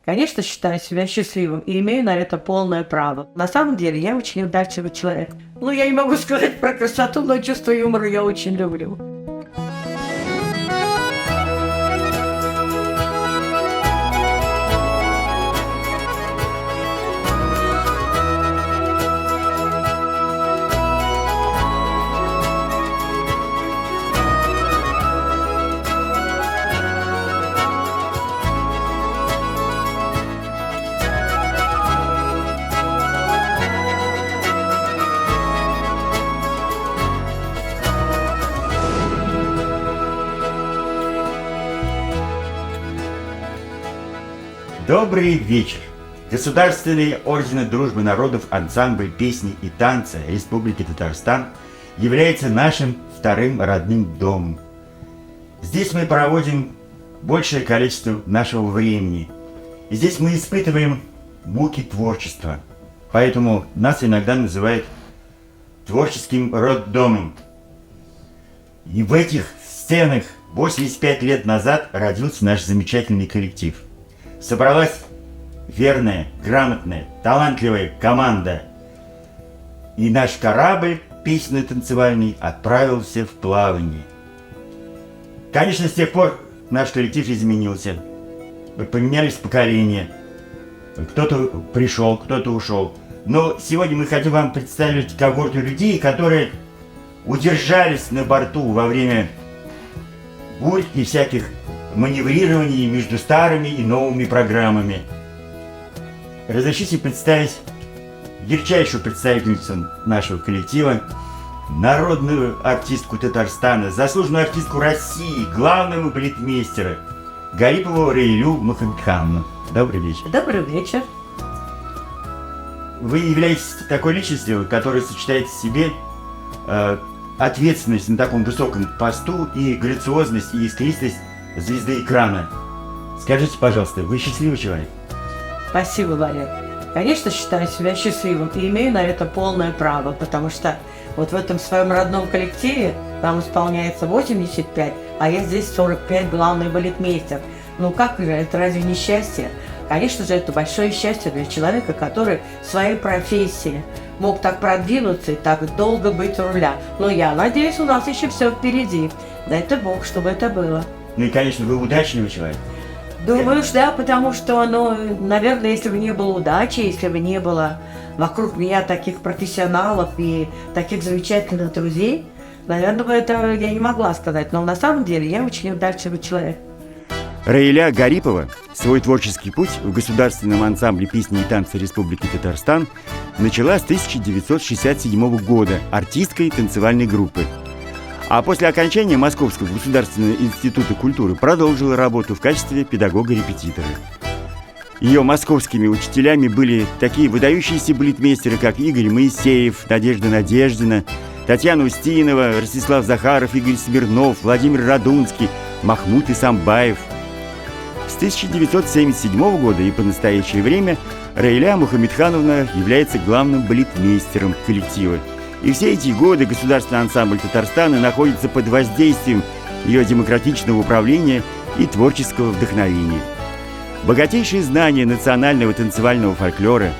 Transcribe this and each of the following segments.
Конечно, считаю себя счастливым и имею на это полное право. На самом деле, я очень удачливый человек. Ну, я не могу сказать про красоту, но чувство юмора я очень люблю. Добрый вечер! Государственные ордены дружбы народов ансамбль песни и танца Республики Татарстан является нашим вторым родным домом. Здесь мы проводим большее количество нашего времени. И здесь мы испытываем муки творчества. Поэтому нас иногда называют творческим роддомом. И в этих сценах 85 лет назад родился наш замечательный коллектив. Собралась верная, грамотная, талантливая команда. И наш корабль песенно-танцевальный отправился в плавание. Конечно, с тех пор наш коллектив изменился. Поменялись поколения. Кто-то пришел, кто-то ушел. Но сегодня мы хотим вам представить когорту людей, которые удержались на борту во время бурь и всяких маневрирований между старыми и новыми программами. Разрешите представить ярчайшую представительницу нашего коллектива, народную артистку Татарстана, заслуженную артистку России, главного балетмейстера Гарипову Раилю Мухамедхановну. Добрый вечер. Добрый вечер. Вы являетесь такой личностью, которая сочетает в себе ответственность на таком высоком посту и грациозность и искристость звезды экрана. Скажите, пожалуйста, вы счастливый человек? Спасибо, Валер. Конечно, считаю себя счастливым и имею на это полное право, потому что вот в этом своем родном коллективе нам исполняется 85, а я здесь 45, главный балетмейстер. Ну как же, это разве не счастье? Конечно же, это большое счастье для человека, который в своей профессии мог так продвинуться и так долго быть у руля. Но я надеюсь, у нас еще все впереди. Дай-то Бог, чтобы это было. Ну и, конечно, вы удачливый человек. Думаю, что да, потому что, наверное, если бы не было удачи, если бы не было вокруг меня таких профессионалов и таких замечательных друзей, наверное, бы это я не могла сказать. Но на самом деле я очень удачливый человек. Раиля Гарипова свой творческий путь в государственном ансамбле песни и танца Республики Татарстан начала с 1967 года артисткой танцевальной группы. А после окончания Московского государственного института культуры продолжила работу в качестве педагога-репетитора. Ее московскими учителями были такие выдающиеся балетмейстеры, как Игорь Моисеев, Надежда Надеждина, Татьяна Устинова, Ростислав Захаров, Игорь Смирнов, Владимир Радунский, Махмуд Исамбаев. С 1977 года и по настоящее время Раиля Мухамедхановна является главным балетмейстером коллектива. И все эти годы государственный ансамбль Татарстана находится под воздействием ее демократичного управления и творческого вдохновения. Богатейшие знания национального танцевального фольклора,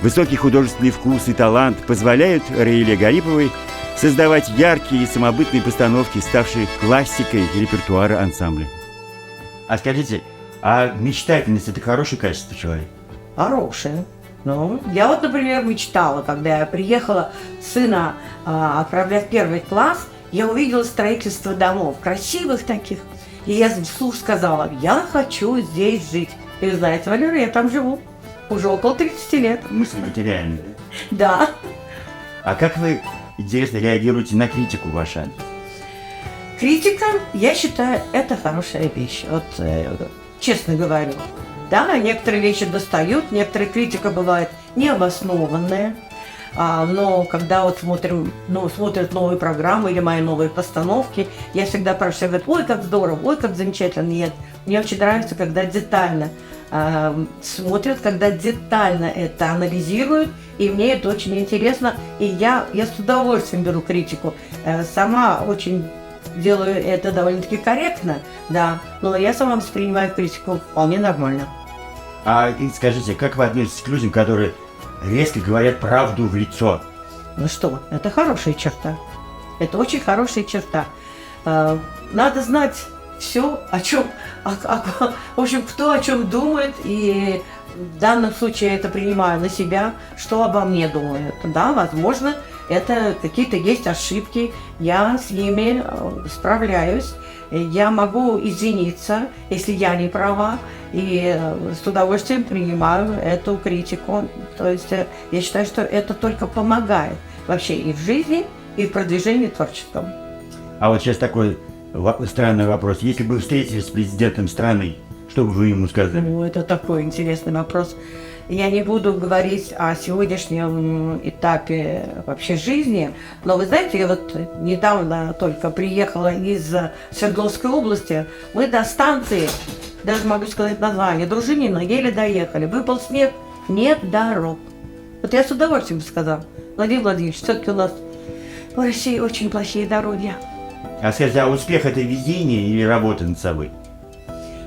высокий художественный вкус и талант позволяют Раиле Гариповой создавать яркие и самобытные постановки, ставшие классикой репертуара ансамбля. А скажите, а мечтательность – это хорошее качество человека? Хорошее. Я вот, например, мечтала, когда я приехала сына отправлять в 1 класс, я увидела строительство домов, красивых таких. И я вслух сказала, я хочу здесь жить. И знаете, Валера, я там живу уже около 30 лет. Мысль материальная. Да. А как вы, интересно, реагируете на критику в ваш адрес? Критика, я считаю, это хорошая вещь. Вот, честно говорю. Да, некоторые вещи достают, некоторая критика бывает необоснованная. Но когда вот смотрят новые программы или мои новые постановки, я всегда прошу, говорят, ой, как здорово, ой, как замечательно. Нет, мне очень нравится, когда детально смотрят, когда детально это анализируют, и мне это очень интересно, и я с удовольствием беру критику. Сама очень делаю это довольно-таки корректно, да, но я сама воспринимаю критику вполне нормально. И скажите, как вы относитесь к людям, которые резко говорят правду в лицо? Ну что, это хорошая черта. Это очень хорошая черта. Надо знать все, о чем, в общем, кто о чем думает, и в данном случае я это принимаю на себя, что обо мне думают. Да, возможно, это какие-то есть ошибки, я с ними справляюсь, я могу извиниться, если я не права, и с удовольствием принимаю эту критику. То есть я считаю, что это только помогает вообще и в жизни, и в продвижении творческом. А вот сейчас такой странный вопрос. Если бы вы встретились с президентом страны, что бы вы ему сказали? Ну, это такой интересный вопрос. Я не буду говорить о сегодняшнем этапе вообще жизни, но вы знаете, я вот недавно только приехала из Свердловской области. Мы до станции, даже могу сказать название, Дружинина, еле доехали. Выпал снег, нет дорог. Вот я с удовольствием сказала: Владимир Владимирович, все-таки у нас в России очень плохие дороги. А скажите, а успех это везение или работа над собой?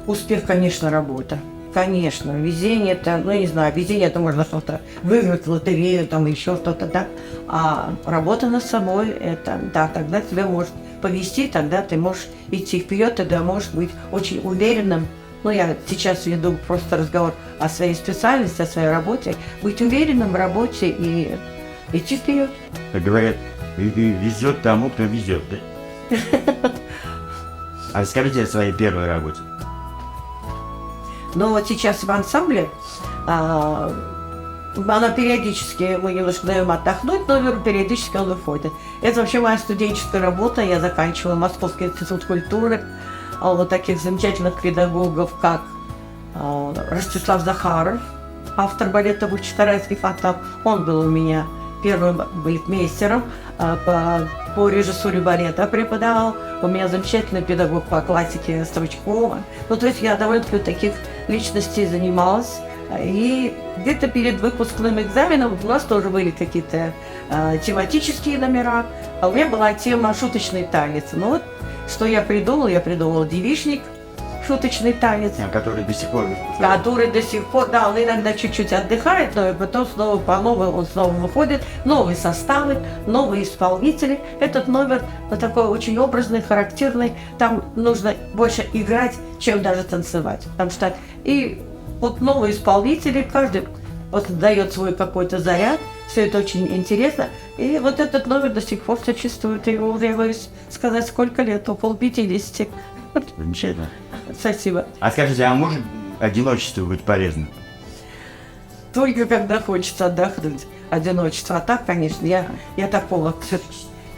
Успех, конечно, работа. Конечно, везение это, ну, не знаю, везение это можно что-то выиграть в лотерею, там еще что-то, да. А работа над собой, это, да, тогда тебя может повести, тогда ты можешь идти вперед, тогда можешь быть очень уверенным. Ну, я сейчас веду просто разговор о своей специальности, о своей работе. Быть уверенным в работе и идти вперед. Как говорят, везет тому, кто везет, да? А скажите о своей первой работе. Но вот сейчас в ансамбле она периодически, мы немножко даем отдохнуть, но периодически он выходит. Это вообще моя студенческая работа. Я заканчивала Московский институт культуры. Вот таких замечательных педагогов, как Ростислав Захаров, автор балета «Бухчисарайский фонтан». Он был у меня первым балетмейстером, по режиссуре балета преподавал. У меня замечательный педагог по классике Стручкова. Ну, то есть я довольно-таки у таких личностей занималась. И где-то перед выпускным экзаменом у нас тоже были какие-то тематические номера. А у меня была тема «Шуточный танец». Ну вот, что я придумала девичник, шуточный танец. Который до сих пор... Который до сих пор, да, он иногда чуть-чуть отдыхает, но потом снова по новой он снова выходит. Новые составы, новые исполнители. Этот номер такой очень образный, характерный. Там нужно больше играть, чем даже танцевать. Потому что и вот новые исполнители, каждый вот дает свой какой-то заряд. Все это очень интересно. И вот этот номер до сих пор существует. Ему, я боюсь сказать, сколько лет, около 50. Замечательно. Спасибо. А скажите, а может одиночество быть полезным? Только когда хочется отдохнуть, одиночество. А так, конечно, я такого, к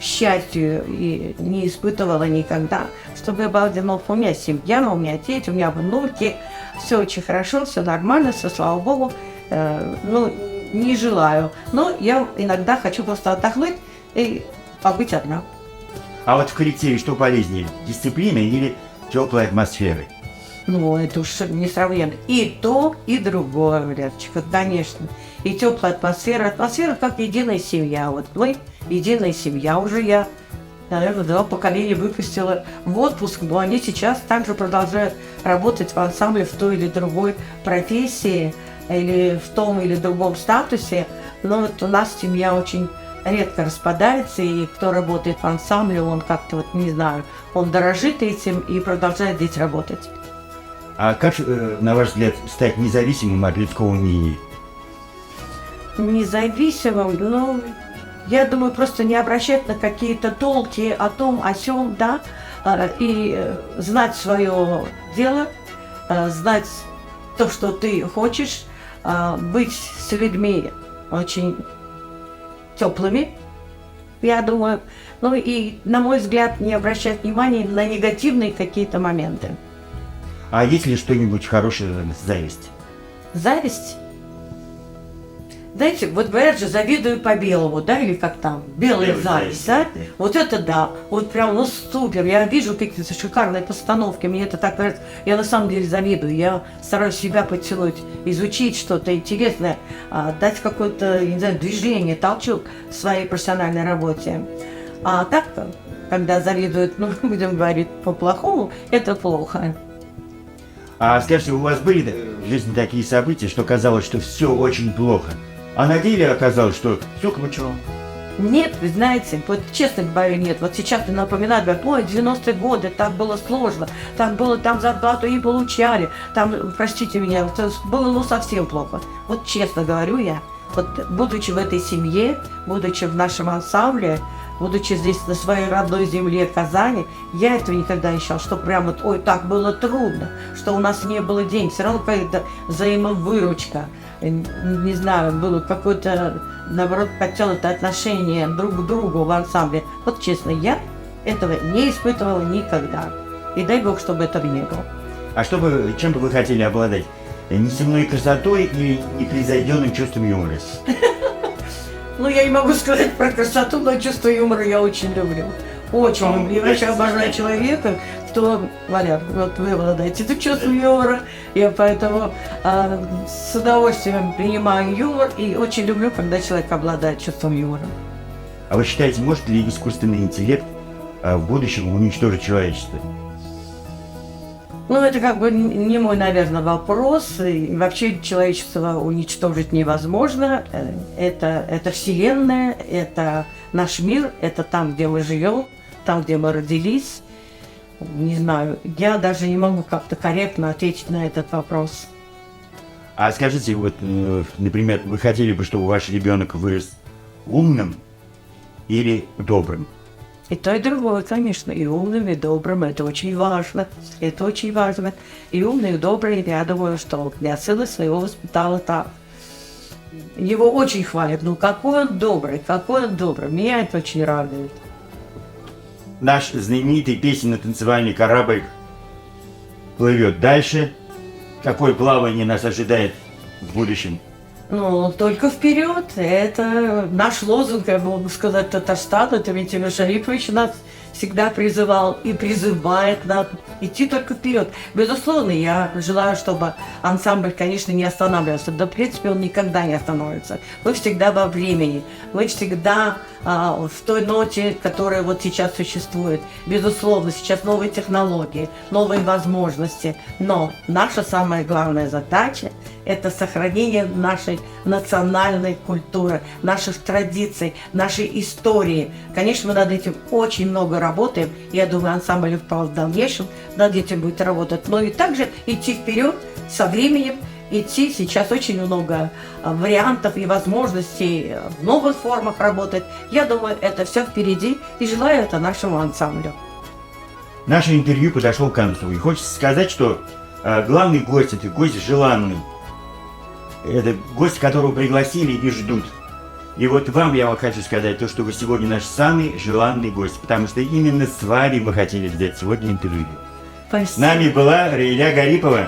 счастью, и не испытывала никогда, чтобы я была одинока. У меня семья, у меня дети, у меня внуки. Все очень хорошо, все нормально, все, слава богу. Ну, не желаю. Но я иногда хочу просто отдохнуть и побыть одна. А вот в коллективе что полезнее? Дисциплина или теплая атмосфера? Ну, это уж несравненно. И то, и другое, Валерчик, конечно. И теплая атмосфера. Атмосфера как единая семья. Вот мы единая семья. Уже я, наверное, 2 поколения выпустила в отпуск, но они сейчас также продолжают работать в ансамбле в той или другой профессии или в том или другом статусе. Но вот у нас семья очень редко распадается, и кто работает в ансамбле, он как-то, вот не знаю, он дорожит этим и продолжает здесь работать. А как, на ваш взгляд, стать независимым от людского мнения? Независимым, ну, я думаю, просто не обращать на какие-то толки о том, о сём, да, и знать свое дело, знать то, что ты хочешь, быть с людьми очень теплыми, я думаю, ну и, на мой взгляд, не обращать внимания на негативные какие-то моменты. А есть ли что-нибудь хорошее в зависти? Зависть? Знаете, вот говорят же, завидую по белому, да, или как там, белая зависть, да? Вот это да, вот прям, ну супер, я вижу какие-то шикарные постановки, мне это так нравится, я на самом деле завидую, я стараюсь себя подтянуть, изучить что-то интересное, дать какое-то, не знаю, движение, толчок в своей профессиональной работе. А так, когда завидуют, ну, будем говорить по-плохому, это плохо. А скажите, у вас были в жизни такие события, что казалось, что все очень плохо. А на деле оказалось, что все ключом. Нет, вы знаете, вот честно говоря, нет. Вот сейчас мне напоминают, говорят, ой, 90-е годы, так было сложно, там было, там зарплату не получали, там, простите меня, вот было ну совсем плохо. Вот честно говорю я, вот будучи в этой семье, будучи в нашем ансамбле, будучи здесь на своей родной земле Казани, я этого никогда не считала, что прям вот, ой, так было трудно, что у нас не было денег, все равно какая-то взаимовыручка, не знаю, было какое-то, наоборот, подтянутое отношение друг к другу в ансамбле. Вот честно, я этого не испытывала никогда. И дай Бог, чтобы этого не было. А чем бы вы хотели обладать? Неземной красотой или непревзойденным чувством юмора? Ну, я не могу сказать про красоту, но чувство юмора я очень люблю. Очень люблю. Я вообще обожаю человека, кто, Валя, вот вы обладаете этим чувством юмора. Я поэтому с удовольствием принимаю юмор и очень люблю, когда человек обладает чувством юмора. А вы считаете, может ли искусственный интеллект в будущем уничтожить человечество? Ну, это как бы не мой, наверное, вопрос. И вообще человечество уничтожить невозможно. Это Вселенная, это наш мир, это там, где мы живем, там, где мы родились. Не знаю, я даже не могу как-то корректно ответить на этот вопрос. А скажите, вот, например, вы хотели бы, чтобы ваш ребенок вырос умным или добрым? И то, и другое, конечно, и умным, и добрым, это очень важно, это очень важно. И умный, и добрый, я думаю, что я сына своего воспитала так. Его очень хвалят, ну какой он добрый, меня это очень радует. Наш знаменитый песенно-танцевальный корабль плывет дальше. Какое плавание нас ожидает в будущем? Ну, только вперед. Это наш лозунг, я могу сказать, Татарстан. Это ведь Тимур Шарипович нас всегда призывал и призывает нас идти только вперед. Безусловно, я желаю, чтобы ансамбль, конечно, не останавливался. Да, в принципе, он никогда не остановится. Мы всегда во времени, мы всегда в той ноте, которая вот сейчас существует. Безусловно, сейчас новые технологии, новые возможности. Но наша самая главная задача – это сохранение нашей национальной культуры, наших традиций, нашей истории. Конечно, мы над этим очень много работаем. Я думаю, ансамбль в дальнейшем над этим будет работать. Но и также идти вперед со временем, идти. Сейчас очень много вариантов и возможностей в новых формах работать. Я думаю, это все впереди. И желаю это нашему ансамблю. Наше интервью подошло к концу. И хочется сказать, что главный гость – это гость желанный. Это гость, которого пригласили и ждут. И вот вам я хочу сказать то, что вы сегодня наш самый желанный гость, потому что именно с вами мы хотели взять сегодня интервью. Спасибо. С нами была Раиля Гарипова.